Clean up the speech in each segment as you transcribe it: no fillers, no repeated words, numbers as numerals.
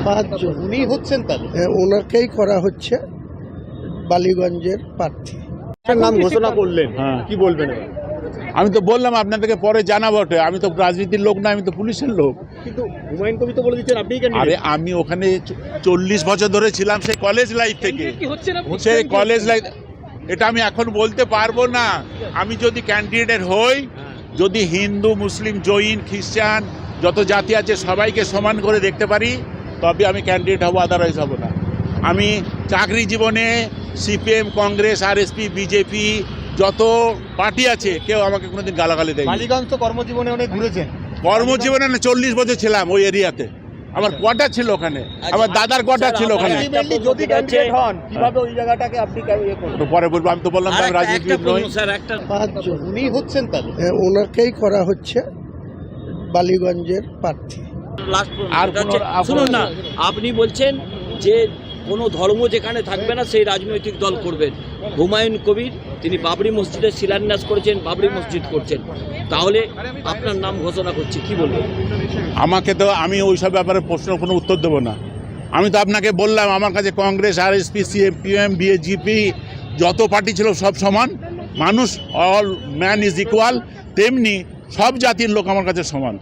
5 জন উনি হচ্ছেন তাহলে? ওনাকেই করা হচ্ছে বালিগঞ্জের প্রার্থী। নাম ঘোষণা করলেন, কি বলবেন? আমি তো বললাম আপনাদেরকে পরে জানাবো। আমি তো রাজনীতির লোক না, আমি তো পুলিশের লোক। কিন্তু হুমায়ুন কবির তো বলে দিচ্ছেন আপনি ক্যান্ডিডেট। আরে আমি ওখানে 40 বছর ধরে ছিলাম, সেই কলেজ লাইফ থেকে। সেই কলেজ লাইফ, এটা আমি এখন বলতে পারবো না। আমি যদি ক্যান্ডিডেট হই, যদি হিন্দু, মুসলিম, জৈন, খ্রিস্টান যত জাতি আছে সবাইকে সমান করে দেখতে পারি, তবে আমি ক্যান্ডিডেট হব, আদারওয়াইজ হব না। আমি চাকরি জীবনে সিপিএম, কংগ্রেস, আরএসপি, বিজেপি যত পার্টি আছে কেউ আমাকে কোনোদিন গালাগালি দেয়। বালিগঞ্জ তো কর্মজীবনে অনেক ঘুরেছেন। কর্মজীবনে না, 40 বছর ছিলাম ওই এরিয়াতে। আমার কোয়ার্টার ছিল ওখানে, আমার দাদার কোয়ার্টার ছিল ওখানে। যদি ক্যান্ডিডেট হন, কিভাবে ওই জায়গাটাকে আপনি ইয়ে করবেন? পরে বলবো, আমি তো বললাম আমি রাজনীতিবিদ নই। 5 জন উনি হচ্ছেন তাহলে? ওনাকেই করা হচ্ছে বালিগঞ্জের প্রার্থী। আর শুনুন না, আপনি বলছেন যে কোনো ধর্ম যেখানে থাকবে না সেই রাজনৈতিক দল করবেন। হুমায়ুন কবির তিনি বাবরি মসজিদের শিলান্যাস করেছেন, বাবরি মসজিদ করছেন, তাহলে আপনার নাম ঘোষণা করছে, কি বলবেন? আমাকে তো, আমি ওইসব ব্যাপারে প্রশ্নের কোনো উত্তর দেবো না। আমি তো আপনাকে বললাম আমার কাছে কংগ্রেস, আরএসপি, সিপিএম, বিজেপি যত পার্টি ছিল সব সমান মানুষ। All man is equal. তেমনি সব জাতির লোক আমার কাছে সমান।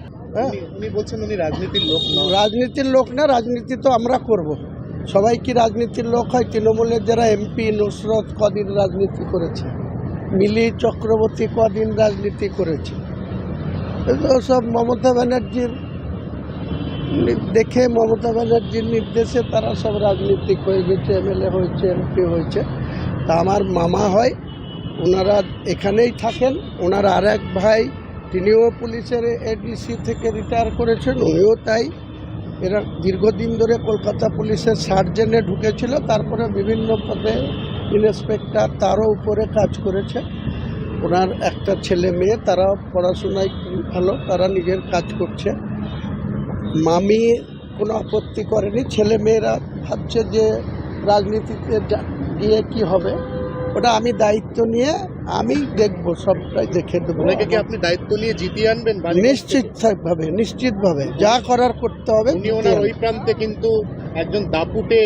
উনি বলছেন উনি রাজনীতির লোক না। রাজনীতির লোক না, রাজনীতি তো আমরা করব। সবাই কি রাজনীতির লোক হয়? তৃণমূলের যারা এমপি, নুসরত কদিন রাজনীতি করেছে, মিলি চক্রবর্তী কদিন রাজনীতি করেছে। এগুলো সব মমতা ব্যানার্জির দেখে, মমতা ব্যানার্জির নির্দেশে তারা সব রাজনীতিক হয়ে গেছে, এমএলএ হয়েছে, এমপি হয়েছে। তা আমার মামা হয়, ওনারা এখানেই থাকেন। ওনার আর এক ভাই, তিনিও পুলিশের এডিসি থেকে রিটায়ার করেছেন, উনিও তাই। এরা দীর্ঘদিন ধরে কলকাতা পুলিশের সার্জেন্টে ঢুকেছিল, তারপরে বিভিন্ন পদে ইন্সপেক্টর, তারও উপরে কাজ করেছে। ওনার একটা ছেলে মেয়ে, তারা পড়াশোনায় ভালো, তারা নিজের কাজ করছে। মামি কোনো আপত্তি করেনি। ছেলে মেয়েরা ভাবছে যে রাজনীতিতে গিয়ে কি হবে, ওটা আমি দায়িত্ব নিয়ে আমি দেখবো, সবটাই দেখে দেবো। ওনাকে আপনি দায়িত্ব নিয়ে জিতিয়ে আনবেন? নিশ্চিতভাবে যা করার করতে হবে। উনি ওনার ওই প্রান্তে কিন্তু একজন দাপুটে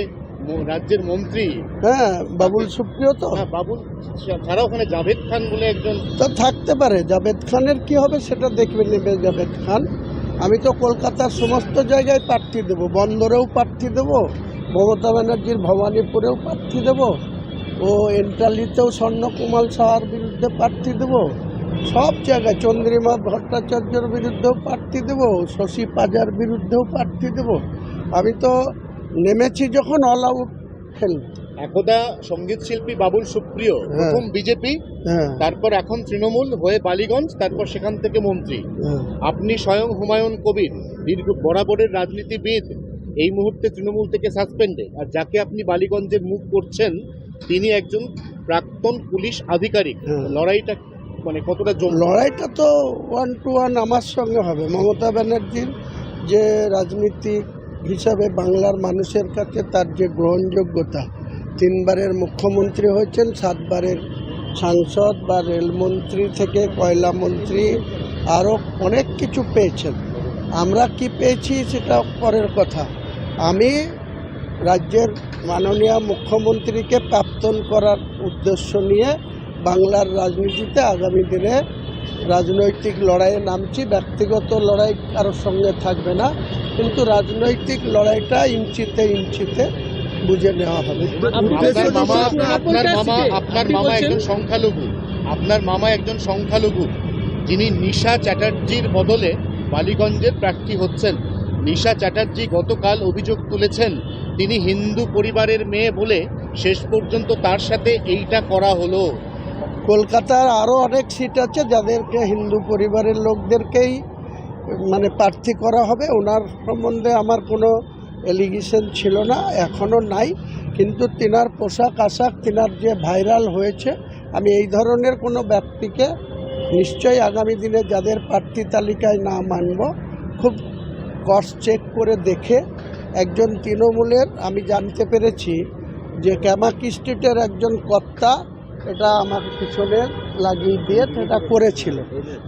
রাজ্যের মন্ত্রী। হ্যাঁ, বাবুল সুপ্রিয় তো। বাবুল ছাড়া ওখানে জাভেদ খান বলে একজন তো থাকতে পারে। জাভেদ খানের কি হবে সেটা দেখবে নেবে জাভেদ খান। আমি তো কলকাতার সমস্ত জায়গায় প্রার্থী দেবো, বন্দরেও প্রার্থী দেবো, মমতা ব্যানার্জির ভবানীপুরেও প্রার্থী দেবো, ও এন্টালিতেও স্বর্ণকুমার সাহার বিরুদ্ধে প্রার্থী দেবো, সব জায়গায় চন্দ্রিমা ভট্টাচার্যের বিরুদ্ধেও প্রার্থী দেবো, শশী পাজার বিরুদ্ধেও প্রার্থী দেবো। আমি তো নেমেছি যখন অল আউট খেলব। একদা সঙ্গীত শিল্পী বাবুল সুপ্রিয়, প্রথম বিজেপি, তারপর এখন তৃণমূল হয়ে বালিগঞ্জ, তারপর সেখান থেকে মন্ত্রী। আপনি স্বয়ং হুমায়ুন কবির, দীর্ঘ বরাবরের রাজনীতিবিদ, এই মুহূর্তে তৃণমূল থেকে সাসপেন্ডে। আর যাকে আপনি বালিগঞ্জের মুখ করছেন তিনি একজন প্রাক্তন পুলিশ আধিকারিক। লড়াইটা মানে কতটা লড়াইটা তো 1 to 1 আমার সঙ্গে হবে। মমতা ব্যানার্জির যে রাজনীতিক হিসাবে বাংলার মানুষের কাছে তার যে গ্রহণযোগ্যতা, 3 বারের মুখ্যমন্ত্রী হয়েছেন, 7 বারের সাংসদ বা রেলমন্ত্রী থেকে কয়লা মন্ত্রী, আরও অনেক কিছু পেয়েছেন। আমরা কি পেয়েছি সেটা পরের কথা। আমি রাজ্যের মাননীয় মুখ্যমন্ত্রীকে প্রাক্তন করার উদ্দেশ্য নিয়ে বাংলার রাজনীতিতে আগামী দিনে রাজনৈতিক লড়াইয়ে নামছি। ব্যক্তিগত লড়াই কারোর সঙ্গে থাকবে না, কিন্তু রাজনৈতিক লড়াইটা ইঞ্চিতে ইঞ্চিতে বুঝে নেওয়া হবে। আপনার মামা একজন সংখ্যালঘু, যিনি নিশা চ্যাটার্জির বদলে বালিগঞ্জের প্রার্থী হচ্ছেন। নিশা চ্যাটার্জি গতকাল অভিযোগ তুলেছেন তিনি হিন্দু পরিবারের মেয়ে বলে শেষ পর্যন্ত তার সাথে এইটা করা হলো। কলকাতার আরও অনেক সিট আছে যাদেরকে হিন্দু পরিবারের লোকদেরকেই মানে প্রার্থী করা হবে। ওনার সম্বন্ধে আমার কোনো এলিগেশন ছিল না, এখনও নাই, কিন্তু তিনার পোশাক আশাক, তিনার যে ভাইরাল হয়েছে, আমি এই ধরনের কোনো ব্যক্তিকে নিশ্চয়ই আগামী দিনে যাদের প্রার্থী তালিকায় না মানব, খুব ক্রস চেক করে দেখে। একজন তৃণমূলের আমি জানতে পেরেছি যে ক্যামাকি স্ট্রিটের একজন কর্তা এটা আমাকে পিছনে লাগিয়ে দিয়ে এটা করেছিল,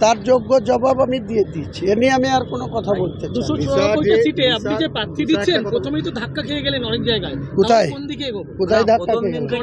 তার যোগ্য জবাব আমি দিয়ে দিচ্ছি। এ নিয়ে আমি আর কোনো কথা বলতে চাই না। 294টা সিটে আপনি যে প্রার্থী দিচ্ছেন, প্রথমেই তো ধাক্কা খেয়ে গেলেন অনেক জায়গায়। কোথায়? কোন দিকে এগোবো? কোথায় ধাক্কা খেয়ে গেল?